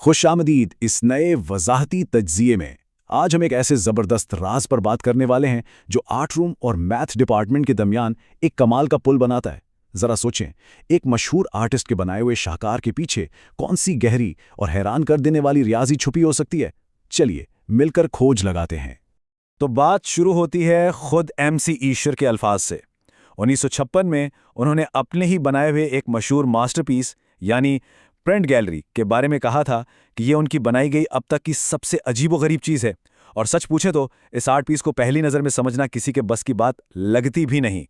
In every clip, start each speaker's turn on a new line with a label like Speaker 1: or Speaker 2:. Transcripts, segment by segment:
Speaker 1: खुशामदीद इस नए वजाहती तज्जिए में। आज हम एक ऐसे ज़बरदस्त राज पर बात करने वाले हैं जो आर्ट रूम और मैथ डिपार्टमेंट के दरमियान एक कमाल का पुल बनाता है। ज़रा सोचें, एक मशहूर आर्टिस्ट के बनाए हुए शाहकार के पीछे कौन सी गहरी और हैरान कर देने वाली रियाजी छुपी हो सकती है। चलिए मिलकर खोज लगाते हैं।
Speaker 2: तो बात शुरू होती है खुद MC ईश्वर के अल्फाज से। 1956 में उन्होंने अपने ही बनाए हुए एक मशहूर मास्टरपीस यानी प्रिंट गैलरी के बारे में कहा था कि ये उनकी बनाई गई अब तक की सबसे अजीबोगरीब चीज़ है। और सच पूछे तो इस आर्ट पीस को पहली नज़र में समझना किसी के बस की बात लगती भी नहीं।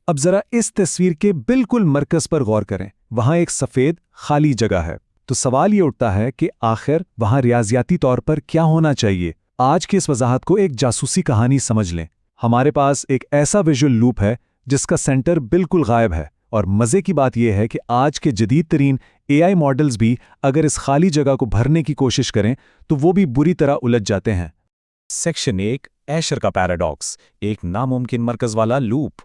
Speaker 3: अब जरा इस तस्वीर के बिल्कुल मरकज पर गौर करें। वहां एक सफेद खाली जगह है। तो सवाल ये उठता है कि आखिर वहां रियाजियाती तौर पर क्या होना चाहिए। आज की इस वजाहत को एक जासूसी कहानी समझ लें। हमारे पास एक ऐसा विजुअल लूप है जिसका सेंटर बिल्कुल गायब है, और मजे की बात यह है कि आज के जदीद तरीन AI मॉडल्स भी अगर इस खाली जगह को भरने की कोशिश करें तो वो भी बुरी तरह उलझ जाते हैं।
Speaker 2: सेक्शन 1, एशर का पैराडॉक्स, एक नामुमकिन मरकज वाला लूप।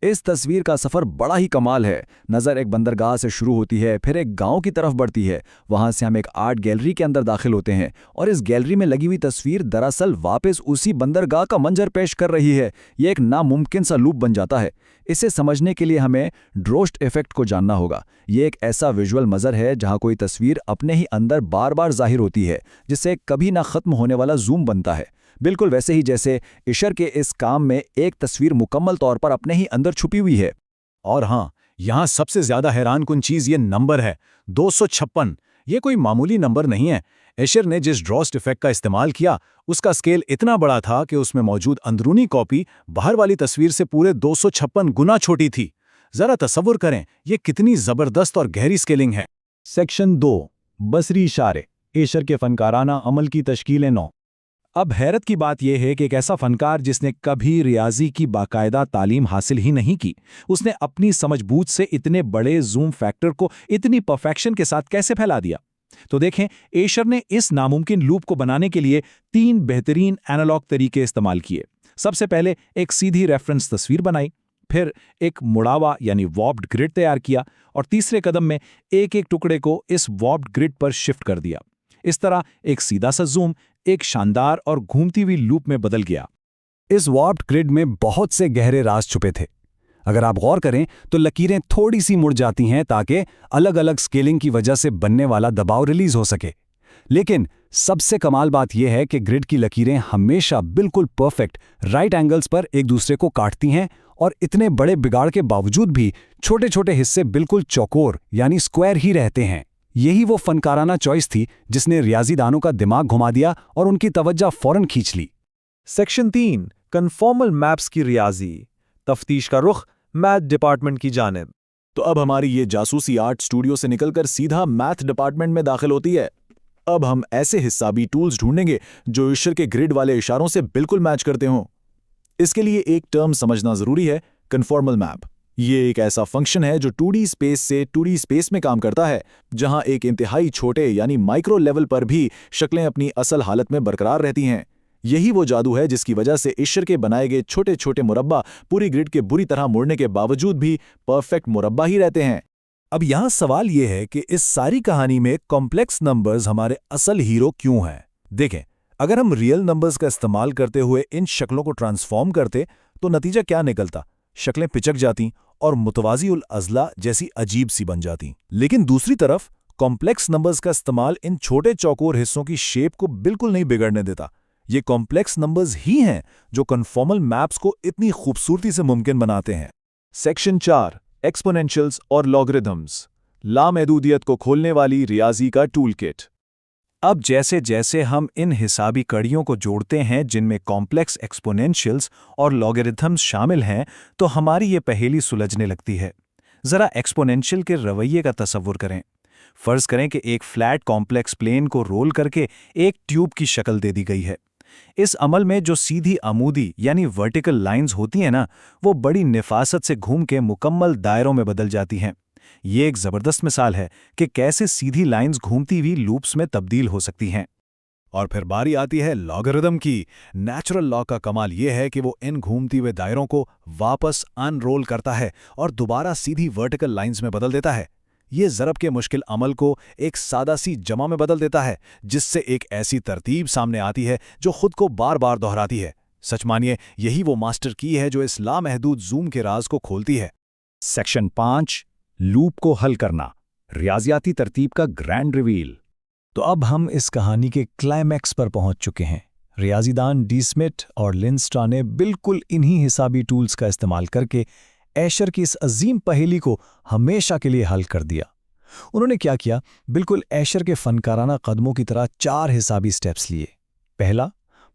Speaker 1: इस तस्वीर का सफ़र बड़ा ही कमाल है। नज़र एक बंदरगाह से शुरू होती है, फिर एक गांव की तरफ बढ़ती है। वहां से हम एक आर्ट गैलरी के अंदर दाखिल होते हैं और इस गैलरी में लगी हुई तस्वीर दरअसल वापस उसी बंदरगाह का मंजर पेश कर रही है। ये एक नामुमकिन सा लूप बन जाता है। इसे समझने के लिए हमें ड्रोस्ट इफेक्ट को जानना होगा। ये एक ऐसा विजुअल मंजर है जहां कोई तस्वीर अपने ही अंदर बार बार जाहिर होती है, जिससे कभी ना ख़त्म होने वाला जूम बनता है। बिल्कुल वैसे ही जैसे ईशर के इस काम में एक तस्वीर मुकम्मल तौर पर अपने ही अंदर छुपी हुई है।
Speaker 2: और हाँ, यहाँ सबसे ज्यादा हैरानकुन चीज ये नंबर है, 256। ये कोई मामूली नंबर नहीं है। एशर ने जिस ड्रोस्ट इफेक्ट का इस्तेमाल किया उसका स्केल इतना बड़ा था कि उसमें मौजूद अंदरूनी कॉपी बाहर वाली तस्वीर से पूरे 256 गुना छोटी थी। जरा तसव्वुर करें ये कितनी जबरदस्त और गहरी स्केलिंग है।
Speaker 3: सेक्शन 2, बसरी इशारे, एशर के फनकाराना अमल की तश्कील 9।
Speaker 2: अब हैरत की बात यह है कि एक ऐसा फनकार जिसने कभी रियाजी की बाकायदा तालीम हासिल ही नहीं की, उसने अपनी समझबूझ से इतने बड़े जूम फैक्टर को इतनी परफेक्शन के साथ कैसे फैला दिया। तो देखें, एशर ने इस नामुमकिन लूप को बनाने के लिए 3 बेहतरीन एनालॉग तरीके इस्तेमाल किए। सबसे पहले एक सीधी रेफरेंस तस्वीर बनाई, फिर एक मुड़ावा यानी वॉर्प्ड ग्रिड तैयार किया, और तीसरे कदम में एक एक टुकड़े को इस वॉर्प्ड ग्रिड पर शिफ्ट कर दिया। इस तरह एक सीधा सा जूम एक शानदार और घूमती हुई लूप में बदल गया।
Speaker 1: इस वॉर्प्ड ग्रिड में बहुत से गहरे राज छुपे थे। अगर आप गौर करें तो लकीरें थोड़ी सी मुड़ जाती हैं ताकि अलग अलग स्केलिंग की वजह से बनने वाला दबाव रिलीज हो सके। लेकिन सबसे कमाल बात यह है कि ग्रिड की लकीरें हमेशा बिल्कुल परफेक्ट राइट एंगल्स पर एक दूसरे को काटती हैं, और इतने बड़े बिगाड़ के बावजूद भी छोटे छोटे हिस्से बिल्कुल चौकोर यानी स्क्वायर ही रहते हैं। यही वो फनकाराना चॉइस थी जिसने रियाजीदानों का दिमाग घुमा दिया और उनकी तवज्जो फौरन खींच ली।
Speaker 3: सेक्शन 3, कन्फॉर्मल मैप्स की रियाजी, तफ्तीश का रुख मैथ डिपार्टमेंट की जानिब।
Speaker 1: तो अब हमारी ये जासूसी आर्ट स्टूडियो से निकलकर सीधा मैथ डिपार्टमेंट में दाखिल होती है। अब हम ऐसे हिसाबी टूल्स ढूंढेंगे जो ईशर के ग्रिड वाले इशारों से बिल्कुल मैच करते हों। इसके लिए एक टर्म समझना जरूरी है, कन्फॉर्मल मैप। ये एक ऐसा फंक्शन है जो 2D स्पेस से 2D स्पेस में काम करता है, जहां एक इंतहाई छोटे यानी माइक्रो लेवल पर भी शक्लें अपनी असल हालत में बरकरार रहती हैं। यही वो जादू है जिसकी वजह से ईशर के बनाए गए छोटे छोटे मुरब्बा पूरी ग्रिड के बुरी तरह मुड़ने के बावजूद भी परफेक्ट मुरब्बा ही रहते हैं।
Speaker 2: अब यहां सवाल यह है कि इस सारी कहानी में कॉम्प्लेक्स नंबर्स हमारे असल हीरो क्यों हैं। देखें, अगर हम रियल नंबर्स का इस्तेमाल करते हुए इन शक्लों को ट्रांसफॉर्म करते तो नतीजा क्या निकलता? शक्लें पिचक जाती और मुतवाज़ी उल अज़ला जैसी अजीब सी बन जाती। लेकिन दूसरी तरफ कॉम्प्लेक्स नंबर्स का इस्तेमाल इन छोटे चौकोर हिस्सों की शेप को बिल्कुल नहीं बिगड़ने देता। ये कॉम्प्लेक्स नंबर्स ही हैं जो कन्फॉर्मल मैप्स को इतनी खूबसूरती से मुमकिन बनाते हैं।
Speaker 3: सेक्शन 4, एक्सपोनेंशियल्स और लॉगरिथम्स, लामहदूदियत को खोलने वाली रियाजी का टूल किट।
Speaker 2: अब जैसे जैसे हम इन हिसाबी कड़ियों को जोड़ते हैं जिनमें कॉम्प्लेक्स एक्सपोनेंशियल्स और लॉगरिथम्स शामिल हैं, तो हमारी ये पहेली सुलझने लगती है। ज़रा एक्सपोनेंशियल के रवैये का तसव्वुर करें। फ़र्ज़ करें कि एक फ्लैट कॉम्प्लेक्स प्लेन को रोल करके एक ट्यूब की शक्ल दे दी गई है। इस अमल में जो सीधी अमूदी यानी वर्टिकल लाइंस होती हैं ना, वो बड़ी निफासत से घूम के मुकम्मल दायरों में बदल जाती हैं। ये एक ज़बरदस्त मिसाल है कि कैसे सीधी लाइंस घूमती हुई लूप्स में तब्दील हो सकती हैं।
Speaker 1: और फिर बारी आती है लॉगरिथम की। नेचुरल लॉ का कमाल यह है कि वो इन घूमती हुए दायरों को वापस अनरोल करता है और दोबारा सीधी वर्टिकल लाइंस में बदल देता है।
Speaker 4: ये ज़रब के मुश्किल अमल को एक सादा सी जमा में बदल देता है, जिससे एक ऐसी तरतीब सामने आती है जो खुद को बार बार दोहराती है। सच मानिए, यही वो मास्टर की है जो इस लामहदूद जूम के राज को खोलती है।
Speaker 2: सेक्शन 5, लूप को हल करना, रियाजियाती तरतीब का ग्रैंड रिवील।
Speaker 3: तो अब हम इस कहानी के क्लाइमैक्स पर पहुंच चुके हैं। रियाजीदान डी स्मिथ और लिंस्ट्रा ने बिल्कुल इन्हीं हिसाबी टूल्स का इस्तेमाल करके एशर की इस अजीम पहेली को हमेशा के लिए हल कर दिया। उन्होंने क्या किया, बिल्कुल एशर के फनकाराना कदमों की तरह 4 हिसाबी स्टेप्स लिए। पहला,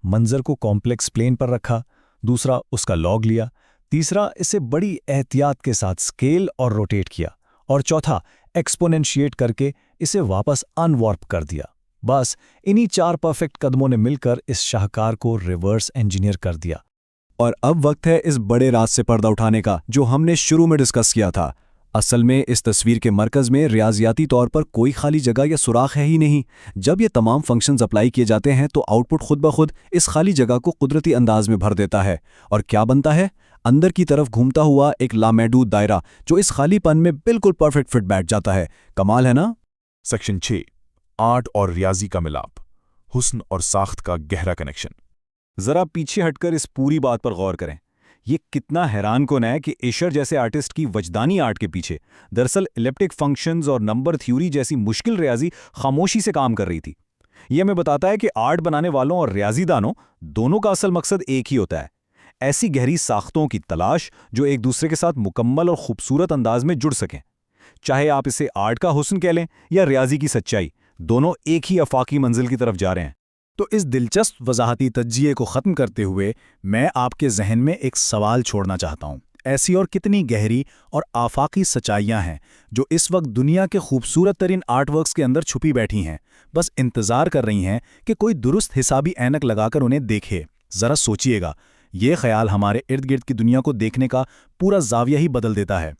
Speaker 3: मंजर को कॉम्प्लेक्स प्लेन पर रखा। दूसरा, उसका लॉग लिया। तीसरा, इसे बड़ी एहतियात के साथ स्केल और रोटेट किया। और चौथा, एक्सपोनेंशिएट करके इसे वापस अनवॉर्प कर दिया। बस इन्हीं 4 परफेक्ट कदमों ने मिलकर इस शाहकार को रिवर्स इंजीनियर कर दिया।
Speaker 1: और अब वक्त है इस बड़े राज से पर्दा उठाने का जो हमने शुरू में डिस्कस किया था। असल में इस तस्वीर के मरकज में रियाजियाती तौर पर कोई खाली जगह या सुराख है ही नहीं। जब ये तमाम फंक्शंस अप्लाई किए जाते हैं तो आउटपुट खुद ब खुद इस खाली जगह को कुदरती अंदाज में भर देता है। और क्या बनता है? अंदर की तरफ घूमता हुआ एक लामहदूद दायरा जो इस खालीपन में बिल्कुल परफेक्ट फिट बैठ जाता है। कमाल है ना?
Speaker 5: सेक्शन 6, आर्ट और रियाजी का मिलाप, हुस्न और साख्त का गहरा कनेक्शन।
Speaker 2: जरा पीछे हटकर इस पूरी बात पर गौर करें। ये कितना हैरान कुन है कि एशर जैसे आर्टिस्ट की वजदानी आर्ट के पीछे दरअसल इलिप्टिक फंक्शंस और नंबर थ्योरी जैसी मुश्किल रियाजी खामोशी से काम कर रही थी। ये हमें बताता है कि आर्ट बनाने वालों और रियाजीदानों दोनों का असल मकसद एक ही होता है, ऐसी गहरी साख्तों की तलाश जो एक दूसरे के साथ मुकम्मल और खूबसूरत अंदाज में जुड़ सकें। चाहे आप इसे आर्ट का हुस्न कह लें या रियाजी की सच्चाई, दोनों एक ही अफाकी मंजिल की तरफ जा रहे हैं।
Speaker 4: तो इस दिलचस्प वजाहती तज्जिए को ख़त्म करते हुए मैं आपके जहन में एक सवाल छोड़ना चाहता हूँ। ऐसी और कितनी गहरी और आफाकी सच्चाइयाँ हैं जो इस वक्त दुनिया के खूबसूरत तरीन आर्टवर्क्स के अंदर छुपी बैठी हैं, बस इंतज़ार कर रही हैं कि कोई दुरुस्त हिसाबी ऐनक लगाकर उन्हें देखे। ज़रा सोचिएगा, ये ख्याल हमारे इर्द गिर्द की दुनिया को देखने का पूरा ज़ाविया ही बदल देता है।